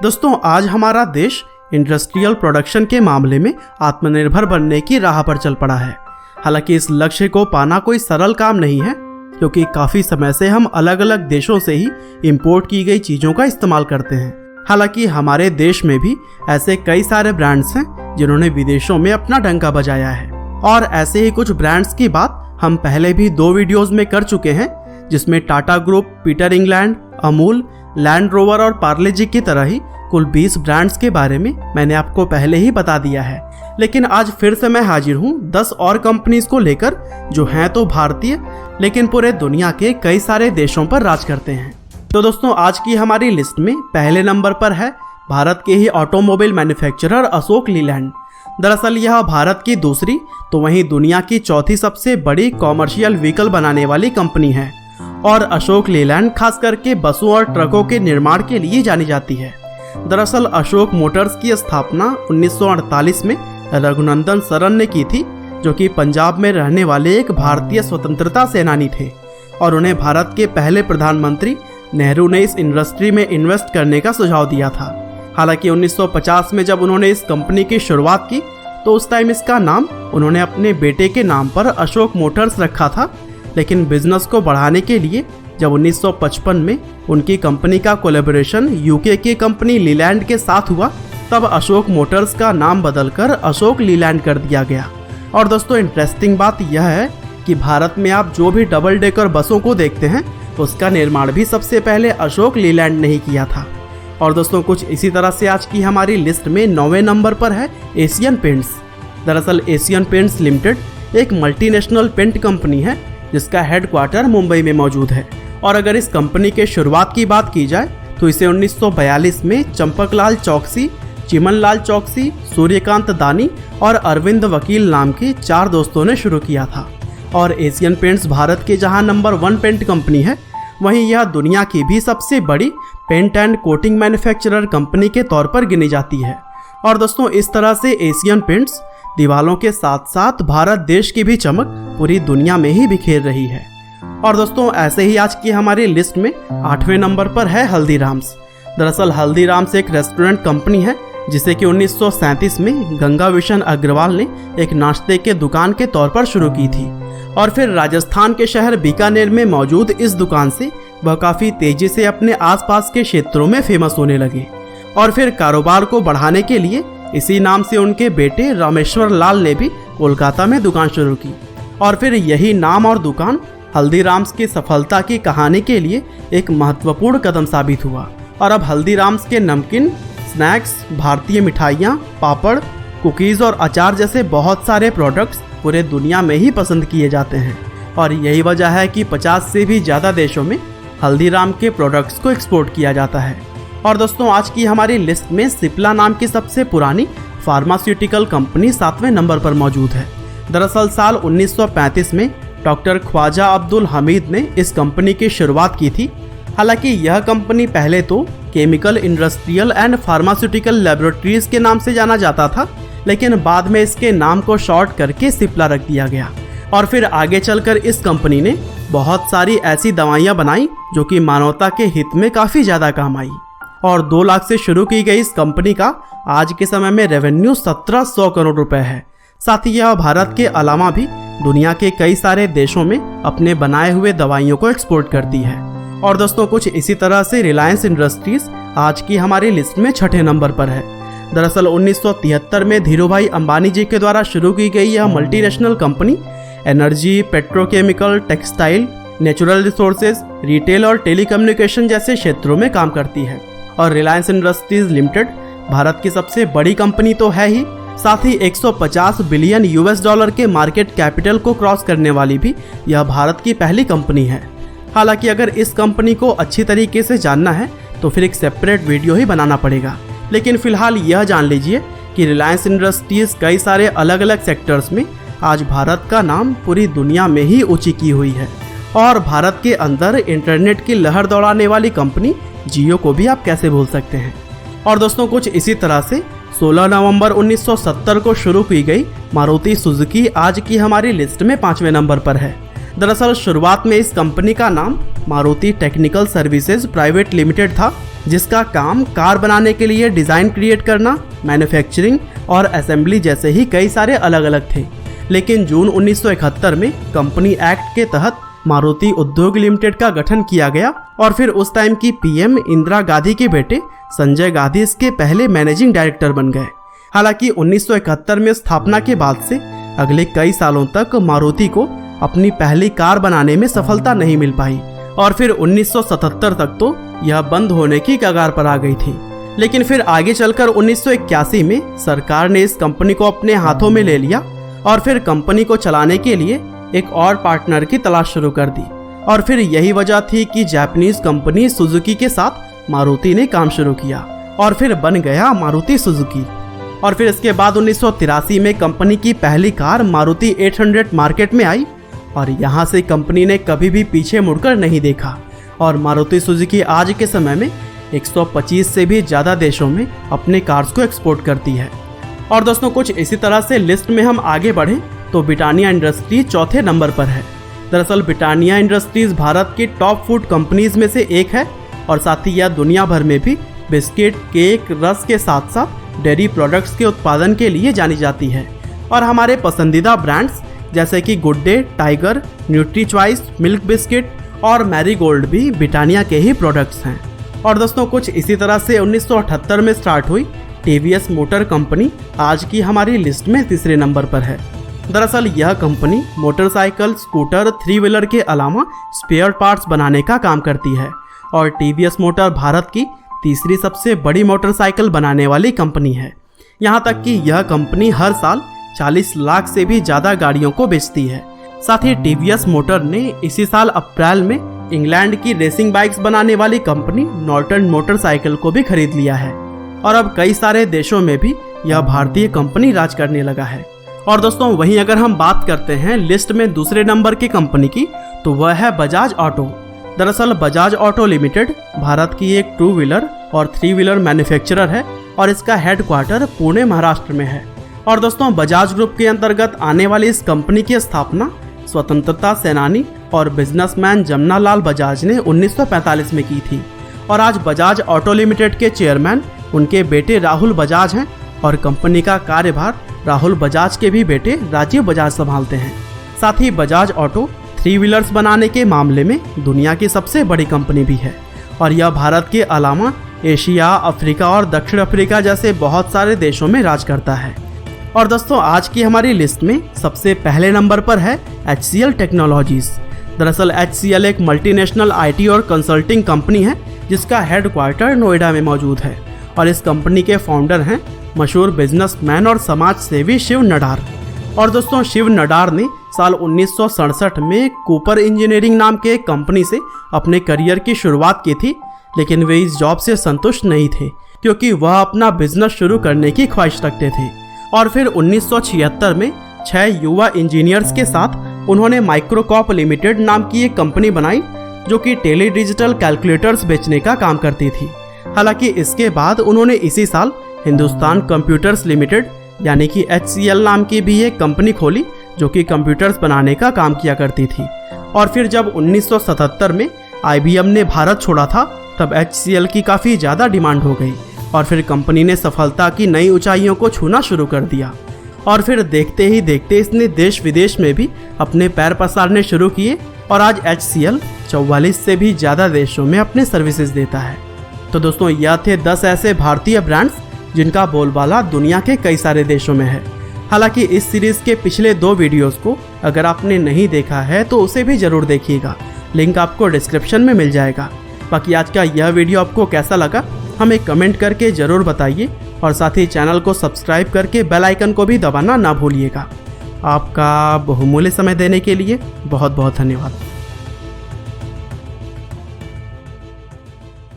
दोस्तों आज हमारा देश इंडस्ट्रियल प्रोडक्शन के मामले में आत्मनिर्भर बनने की राह पर चल पड़ा है। हालांकि इस लक्ष्य को पाना कोई सरल काम नहीं है, क्योंकि काफ़ी समय से हम अलग अलग देशों से ही इंपोर्ट की गई चीज़ों का इस्तेमाल करते हैं। हालांकि हमारे देश में भी ऐसे कई सारे ब्रांड्स हैं जिन्होंने विदेशों में अपना डंका बजाया है, और ऐसे ही कुछ ब्रांड्स की बात हम पहले भी 2 वीडियोज़ में कर चुके हैं, जिसमें Tata group, Peter England, Amul, land rover और पार्ले जी की तरह ही कुल 20 ब्रांड्स के बारे में मैंने आपको पहले ही बता दिया है। लेकिन आज फिर से मैं हाजिर हूँ 10 और कंपनीज को लेकर जो हैं तो भारतीय, लेकिन पूरे दुनिया के कई सारे देशों पर राज करते हैं। तो दोस्तों आज की हमारी लिस्ट में पहले नंबर पर है भारत के ही ऑटोमोबाइल मैन्युफैक्चरर अशोक लीलैंड। दरअसल यह भारत की दूसरी तो वहीं दुनिया की चौथी सबसे बड़ी कॉमर्शियल व्हीकल बनाने वाली कंपनी है, और अशोक लीलैंड खास करके बसों और ट्रकों के निर्माण के लिए जानी जाती है। दरअसल अशोक मोटर्स की स्थापना 1948 में रघुनंदन सरन ने की थी, जो कि पंजाब में रहने वाले एक भारतीय स्वतंत्रता सेनानी थे, और उन्हें भारत के पहले प्रधानमंत्री नेहरू ने इस इंडस्ट्री में इन्वेस्ट करने का सुझाव दिया था। हालांकि 1950 में जब उन्होंने इस कंपनी की शुरुआत की तो उस टाइम इसका नाम उन्होंने अपने बेटे के नाम पर अशोक मोटर्स रखा था, लेकिन बिजनेस को बढ़ाने के लिए जब 1955 में उनकी कंपनी का कोलैबोरेशन यूके की कंपनी लीलैंड के साथ हुआ, तब अशोक मोटर्स का नाम बदलकर अशोक लीलैंड कर दिया गया। और दोस्तों इंटरेस्टिंग बात यह है कि भारत में आप जो भी डबल डेकर बसों को देखते हैं उसका निर्माण भी सबसे पहले अशोक लीलैंड ने ही किया था। और दोस्तों कुछ इसी तरह से आज की हमारी लिस्ट में 9वें नंबर पर है एशियन पेंट्स। दरअसल एशियन पेंट्स लिमिटेड एक मल्टीनेशनल पेंट कंपनी है जिसका हेडक्वार्टर मुंबई में मौजूद है। और अगर इस कंपनी के शुरुआत की बात की जाए तो इसे 1942 में चंपकलाल चौकसी, चिमनलाल चौकसी, सूर्यकांत दानी और अरविंद वकील नाम के 4 दोस्तों ने शुरू किया था। और एशियन पेंट्स भारत के जहां नंबर 1 पेंट कंपनी है, वहीं यह दुनिया की भी सबसे बड़ी paint and coating manufacturer company के तौर पर गिनी जाती है। और दोस्तों इस तरह से एशियन पेंट्स दीवालों के साथ साथ भारत देश की भी चमक पूरी दुनिया में ही बिखेर रही है। और दोस्तों ऐसे ही आज की हमारी लिस्ट में 8वें नंबर पर है हल्दीराम्स। दरअसल हल्दीराम्स एक रेस्टोरेंट कंपनी है जिसे कि 1937 में गंगा विशन अग्रवाल ने एक नाश्ते के दुकान के तौर पर शुरू की थी, और फिर राजस्थान के शहर बीकानेर में मौजूद इस दुकान से वह काफ़ी तेजी से अपने आसपास के क्षेत्रों में फेमस होने लगे। और फिर कारोबार को बढ़ाने के लिए इसी नाम से उनके बेटे रामेश्वर लाल ने भी कोलकाता में दुकान शुरू की, और फिर यही नाम और दुकान हल्दीराम्स की सफलता की कहानी के लिए एक महत्वपूर्ण कदम साबित हुआ। और अब हल्दीराम्स के नमकीन, स्नैक्स, भारतीय मिठाइयाँ, पापड़, कुकीज़ और अचार जैसे बहुत सारे प्रोडक्ट्स पूरे दुनिया में ही पसंद किए जाते हैं, और यही वजह है कि 50 से भी ज़्यादा देशों में हल्दीराम के प्रोडक्ट्स को एक्सपोर्ट किया जाता है। और दोस्तों आज की हमारी लिस्ट में सिप्ला नाम की सबसे पुरानी फार्मास्यूटिकल कंपनी 7वें नंबर पर मौजूद है। दरअसल साल 1935 में डॉक्टर ख्वाजा अब्दुल हमीद ने इस कंपनी की शुरुआत की थी। हालांकि यह कंपनी पहले तो chemical industrial and pharmaceutical laboratories के नाम से जाना जाता था, लेकिन बाद में इसके नाम को शॉर्ट करके सिप्ला रख दिया गया। और फिर आगे चलकर इस कंपनी ने बहुत सारी ऐसी दवाइयाँ बनाई जो कि मानवता के हित में काफ़ी ज़्यादा काम आई। और 2 लाख से शुरू की गई इस कंपनी का आज के समय में रेवेन्यू 1700 करोड़ रुपए है। साथ ही यह भारत के अलावा भी दुनिया के कई सारे देशों में अपने बनाए हुए दवाइयों को एक्सपोर्ट करती है। और दोस्तों कुछ इसी तरह से रिलायंस इंडस्ट्रीज आज की हमारी लिस्ट में 6ठे नंबर पर है। दरअसल 1973 में धीरूभाई अंबानी जी के द्वारा शुरू की गई यह multinational company energy, petrochemical, textile, natural resources, retail और टेलीकम्युनिकेशन जैसे क्षेत्रों में काम करती है। और रिलायंस इंडस्ट्रीज लिमिटेड भारत की सबसे बड़ी कंपनी तो है ही, साथ ही 150 बिलियन US$ के मार्केट कैपिटल को क्रॉस करने वाली भी यह भारत की पहली कंपनी है। हालांकि अगर इस कंपनी को अच्छी तरीके से जानना है तो फिर एक सेपरेट वीडियो ही बनाना पड़ेगा, लेकिन फिलहाल यह जान लीजिए कि रिलायंस इंडस्ट्रीज कई सारे अलग अलग सेक्टर्स में आज भारत का नाम पूरी दुनिया में ही ऊंची की हुई है। और भारत के अंदर इंटरनेट की लहर दौड़ाने वाली कंपनी जियो को भी आप कैसे भूल सकते हैं। और दोस्तों कुछ इसी तरह से 16 नवंबर 1970 को शुरू की गई मारुति सुजुकी आज की हमारी लिस्ट में 5वें नंबर पर है। दरअसल शुरुआत में इस कंपनी का नाम Maruti technical services private limited था, जिसका काम कार बनाने के लिए डिज़ाइन क्रिएट करना, मैन्युफैक्चरिंग और असेंबली जैसे ही कई सारे अलग अलग थे। लेकिन जून 1971 में कंपनी एक्ट के तहत मारुति उद्योग लिमिटेड का गठन किया गया और फिर उस टाइम की पीएम इंदिरा गांधी के बेटे संजय गांधी इसके पहले मैनेजिंग डायरेक्टर बन गए। हालांकि 1971 में स्थापना के बाद से अगले कई सालों तक मारुति को अपनी पहली कार बनाने में सफलता नहीं मिल पाई और फिर 1977 तक तो यह बंद होने की कगार पर आ गई थी। लेकिन फिर आगे चलकर 1981 में सरकार ने इस कंपनी को अपने हाथों में ले लिया और फिर कंपनी को चलाने के लिए एक और पार्टनर की तलाश शुरू कर दी। और फिर यही वजह थी कि जापानीज कंपनी सुजुकी के साथ मारुति ने काम शुरू किया और फिर बन गया मारुति सुजुकी। और फिर इसके बाद 1983 में कंपनी की पहली कार मारुति 800 मार्केट में आई और यहाँ से कंपनी ने कभी भी पीछे मुड़कर नहीं देखा और मारुति सुजुकी आज के समय में 125 से भी ज़्यादा देशों में अपने कार्स को एक्सपोर्ट करती है। और दोस्तों कुछ इसी तरह से लिस्ट में हम आगे बढ़ें तो ब्रिटानिया इंडस्ट्रीज चौथे नंबर पर है। दरअसल ब्रिटानिया इंडस्ट्रीज भारत की टॉप फूड कंपनीज में से एक है और साथ ही यह दुनिया भर में भी बिस्किट, केक, रस के साथ साथ डेयरी प्रोडक्ट्स के उत्पादन के लिए जानी जाती है। और हमारे पसंदीदा ब्रांड्स जैसे कि good day, tiger, nutri choice, milk biscuit और मैरीगोल्ड भी ब्रिटानिया के ही प्रोडक्ट्स हैं। और दोस्तों कुछ इसी तरह से 1978 में स्टार्ट हुई टीवीएस मोटर कंपनी आज की हमारी लिस्ट में तीसरे नंबर पर है। दरअसल यह कंपनी मोटरसाइकिल, स्कूटर, 3 व्हीलर के अलावा स्पेयर पार्ट्स बनाने का काम करती है और टीवीएस मोटर भारत की तीसरी सबसे बड़ी मोटरसाइकिल बनाने वाली कंपनी है। यहाँ तक कि यह कंपनी हर साल 40 लाख से भी ज़्यादा गाड़ियों को बेचती है। साथ ही टीवीएस मोटर ने इसी साल अप्रैल में इंग्लैंड की रेसिंग बाइक्स बनाने वाली कंपनी नॉर्टन मोटरसाइकिल को भी खरीद लिया है और अब कई सारे देशों में भी यह भारतीय कंपनी राज करने लगा है। और दोस्तों वहीं अगर हम बात करते हैं लिस्ट में दूसरे नंबर की कंपनी की तो वह है बजाज ऑटो। दरअसल बजाज ऑटो लिमिटेड भारत की एक 2 व्हीलर और 3 व्हीलर मैन्युफैक्चरर है और इसका हेडक्वार्टर पुणे, महाराष्ट्र में है। और दोस्तों बजाज ग्रुप के अंतर्गत आने वाली इस कंपनी की स्थापना स्वतंत्रता सेनानी और बिजनेसमैन जमनालाल बजाज ने 1945 में की थी और आज बजाज ऑटो लिमिटेड के चेयरमैन उनके बेटे राहुल बजाज हैं और कंपनी का कार्यभार राहुल बजाज के भी बेटे राजीव बजाज संभालते हैं। साथ ही बजाज ऑटो 3 व्हीलर्स बनाने के मामले में दुनिया की सबसे बड़ी कंपनी भी है और यह भारत के अलावा एशिया, अफ्रीका और दक्षिण अफ्रीका जैसे बहुत सारे देशों में राज करता है। और दोस्तों आज की हमारी लिस्ट में सबसे पहले नंबर पर है HCL टेक्नोलॉजीज। दरअसल HCL एक मल्टीनेशनल IT और कंसल्टिंग कंपनी है जिसका हेडक्वार्टर नोएडा में मौजूद है और इस कंपनी के फाउंडर हैं मशहूर बिजनेसमैन और समाज सेवी शिव नडार। और दोस्तों शिव नडार ने साल 1967 में कूपर इंजीनियरिंग नाम के एक कंपनी से अपने करियर की शुरुआत की थी, लेकिन वे इस जॉब से संतुष्ट नहीं थे क्योंकि वह अपना बिजनेस शुरू करने की ख्वाहिश रखते थे। और फिर 1976 में 6 युवा इंजीनियर्स के साथ उन्होंने माइक्रोकॉप लिमिटेड नाम की एक कंपनी बनाई जो कि टेली डिजिटल कैलकुलेटर्स बेचने का काम करती थी। हालांकि इसके बाद उन्होंने इसी साल हिंदुस्तान कंप्यूटर्स लिमिटेड यानी कि HCL नाम की भी एक कंपनी खोली जो कि कंप्यूटर्स बनाने का काम किया करती थी। और फिर जब 1977 में IBM ने भारत छोड़ा था तब HCL की काफ़ी ज़्यादा डिमांड हो गई और फिर कंपनी ने सफलता की नई ऊंचाइयों को छूना शुरू कर दिया और फिर देखते ही देखते इसने देश विदेश में भी अपने पैर पसारने शुरू किए और आज HCL 44 से भी ज़्यादा देशों में अपने सर्विसेज देता है। तो दोस्तों यह थे 10 ऐसे भारतीय ब्रांड्स जिनका बोलबाला दुनिया के कई सारे देशों में है। हालांकि इस सीरीज़ के पिछले 2 वीडियोस को अगर आपने नहीं देखा है तो उसे भी ज़रूर देखिएगा, लिंक आपको डिस्क्रिप्शन में मिल जाएगा। बाकी आज का यह वीडियो आपको कैसा लगा हमें कमेंट करके ज़रूर बताइए और साथ ही चैनल को सब्सक्राइब करके बेल आइकन को भी दबाना ना भूलिएगा। आपका बहुमूल्य समय देने के लिए बहुत बहुत धन्यवाद।